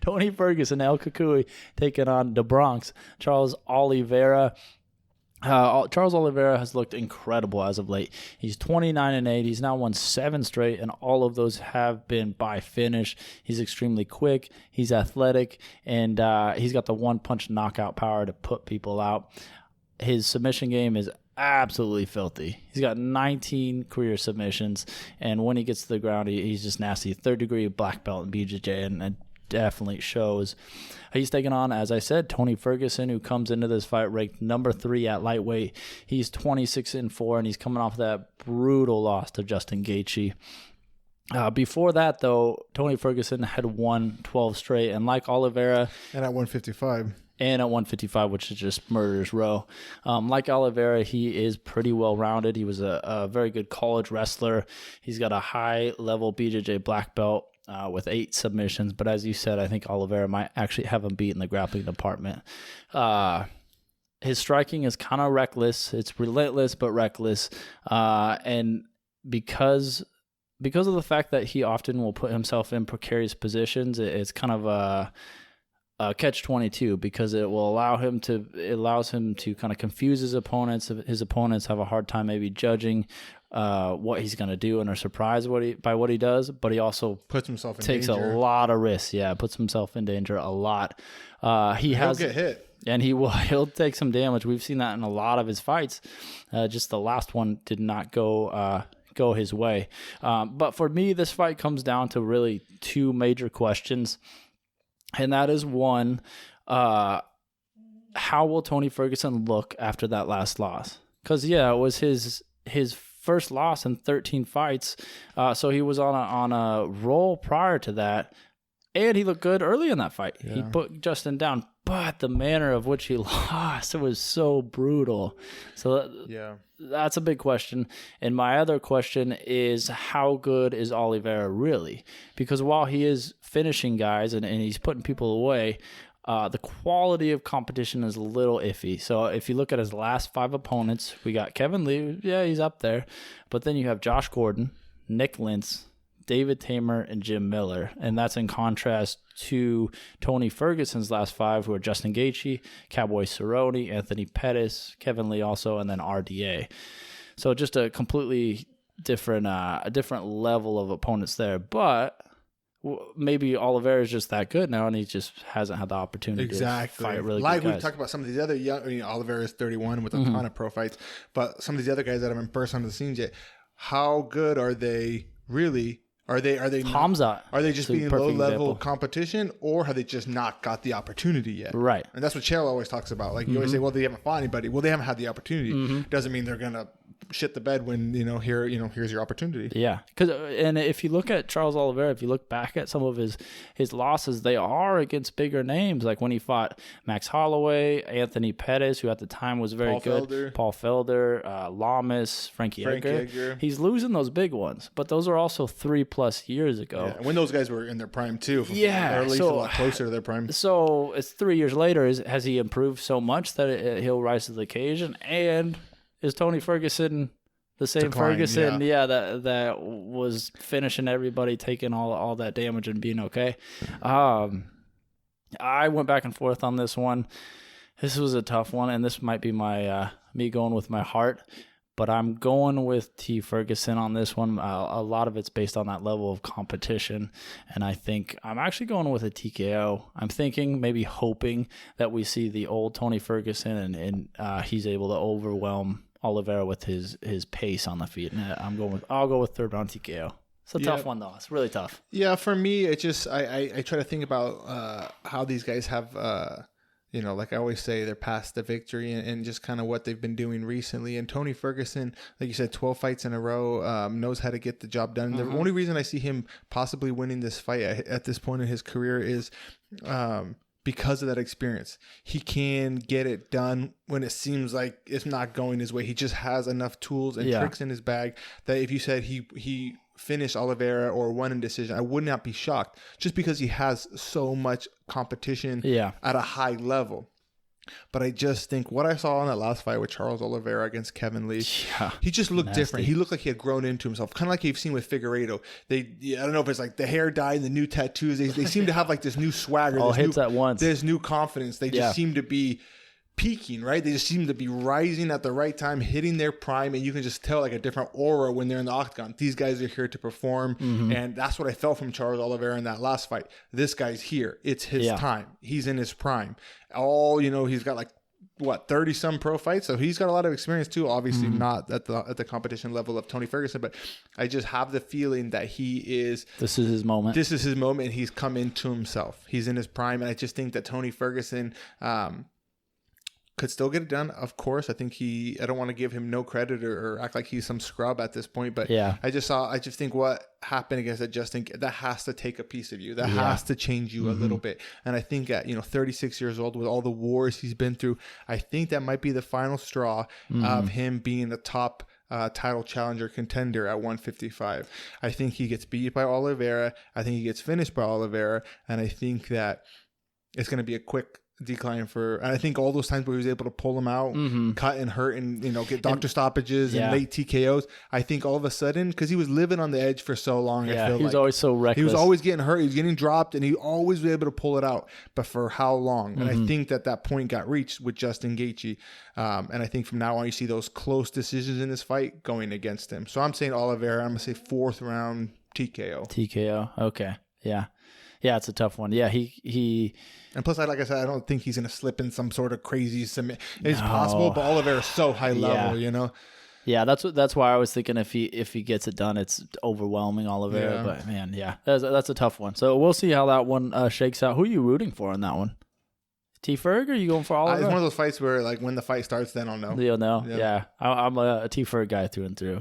Tony Ferguson, El Kukui taking on the Bronx, Charles Oliveira. Charles Oliveira has looked incredible as of late. He's 29-8. He's now won 7 straight, and all of those have been by finish. He's extremely quick. He's athletic, and he's got the one-punch knockout power to put people out. His submission game is absolutely filthy. He's got 19 career submissions, and when he gets to the ground, he's just nasty. 3rd-degree black belt in BJJ, and it definitely shows. He's taking on, as I said, Tony Ferguson, who comes into this fight ranked number 3 at lightweight. He's 26-4, and he's coming off that brutal loss to Justin Gaethje. Before that, though, Tony Ferguson had won 12 straight, and like Oliveira, and at 155. And at 155, which is just murderer's row. Like Oliveira, he is pretty well-rounded. He was a very good college wrestler. He's got a high-level BJJ black belt with 8 submissions. But as you said, I think Oliveira might actually have him beat in the grappling department. His striking is kind of reckless. It's relentless but reckless. And because of the fact that he often will put himself in precarious positions, it's kind of a catch-22 because it allows him to kind of confuse his opponents. His opponents have a hard time maybe judging what he's going to do and are surprised by what he does, but he also puts himself in takes danger. A lot of risks. Yeah, puts himself in danger a lot. He'll get hit. And he'll take some damage. We've seen that in a lot of his fights. Just the last one did not go his way. But for me, this fight comes down to really 2 major questions. And that is one, how will Tony Ferguson look after that last loss? Because, yeah, it was his first loss in 13 fights. So he was on a roll prior to that. And he looked good early in that fight. Yeah. He put Justin down. But the manner of which he lost, it was so brutal. So that's a big question. And my other question is, how good is Oliveira really? Because while he is finishing guys and he's putting people away, the quality of competition is a little iffy. So if you look at his last 5 opponents, we got Kevin Lee. Yeah, he's up there. But then you have Josh Gordon, Nick Lentz, David Tamer, and Jim Miller. And that's in contrast to Tony Ferguson's last 5, who are Justin Gaethje, Cowboy Cerrone, Anthony Pettis, Kevin Lee also, and then RDA. So just a completely different level of opponents there. But maybe Oliveira is just that good now, and he just hasn't had the opportunity to fight really good guys. We've talked about some of these other young, Oliveira is 31 with a ton of pro fights, but some of these other guys that haven't burst onto the scene yet, how good are they really? Are they Hamzat? Are they just being low-level competition, or have they just not got the opportunity yet? Right. And that's what Chael always talks about. Like, you always say, well, they haven't fought anybody. Well, they haven't had the opportunity. Doesn't mean they're going to shit the bed when, here's your opportunity. Yeah. And if you look at Charles Oliveira, if you look back at some of his losses, they are against bigger names. Like when he fought Max Holloway, Anthony Pettis, who at the time was very good. Paul Felder, Lamas, Frankie Edgar. He's losing those big ones, but those are also 3+ years ago. Yeah, when those guys were in their prime too. Yeah. Or at least a lot closer to their prime. So it's 3 years later. Has he improved so much that he'll rise to the occasion? And is Tony Ferguson the same Ferguson? Yeah, that was finishing everybody, taking all that damage and being okay. I went back and forth on this one. This was a tough one, and this might be my me going with my heart, but I'm going with T. Ferguson on this one. A lot of it's based on that level of competition, and I think I'm actually going with a TKO. I'm thinking, maybe hoping that we see the old Tony Ferguson and he's able to overwhelm Oliveira with his pace on the feet. And I'll go with 3rd round TKO. It's a tough one though. It's really tough. Yeah, for me, it just I try to think about how these guys have like I always say, they're past the victory and just kind of what they've been doing recently. And Tony Ferguson, like you said, 12 fights in a row, knows how to get the job done. The only reason I see him possibly winning this fight at this point in his career is because of that experience. He can get it done when it seems like it's not going his way. He just has enough tools and tricks in his bag that if you said he finished Oliveira or won in decision, I would not be shocked, just because he has so much competition at a high level. But I just think what I saw in that last fight with Charles Oliveira against Kevin Lee, Yeah, he just looked nasty. different. He looked like he had grown into himself, kind of like you've seen with Figueiredo. I don't know if it's like the hair dye and the new tattoos. They seem to have like this new swagger. All hits at once. There's new confidence. They just seem to be peaking, right? They just seem to be rising at the right time, hitting their prime, and you can just tell like a different aura when they're in the octagon. These guys are here to perform, and that's what I felt from Charles Oliveira in that last fight. This guy's here. It's his time. He's in his prime. He's got like 30 some pro fights, so he's got a lot of experience too. Obviously not at the competition level of Tony Ferguson, but I just have the feeling that this is his moment. And he's come into himself. He's in his prime, and I just think that Tony Ferguson could still get it done. Of course, I think I don't want to give him no credit or act like he's some scrub at this point, but I just think what happened against that Justin, that has to take a piece of you. That has to change you a little bit. And I think at 36 years old, with all the wars he's been through, I think that might be the final straw of him being the top title challenger contender at 155. I think he gets beat by Oliveira. I think he gets finished by Oliveira, and I think that it's going to be a quick decline and I think all those times where he was able to pull him out, cut and hurt, and get doctor stoppages and late TKOs. I think all of a sudden, because he was living on the edge for so long, I feel he was always so reckless. He was always getting hurt. He was getting dropped, and he always was able to pull it out. But for how long? And I think that point got reached with Justin Gaethje. And I think from now on, you see those close decisions in this fight going against him. So I'm saying Oliveira. I'm gonna say 4th round TKO. TKO. Okay. Yeah. Yeah, it's a tough one. Yeah, he and plus, like I said, I don't think he's gonna slip in some sort of crazy submit. It's possible, but Oliveira's so high level, Yeah, that's why I was thinking if he gets it done, it's overwhelming Oliveira. Yeah. But man, that's a tough one. So we'll see how that one shakes out. Who are you rooting for in that one? T Ferg, or are you going for Oliveira? It's one of those fights where like when the fight starts, then I'll know. You'll know. Yeah. I'm a T Ferg guy through and through.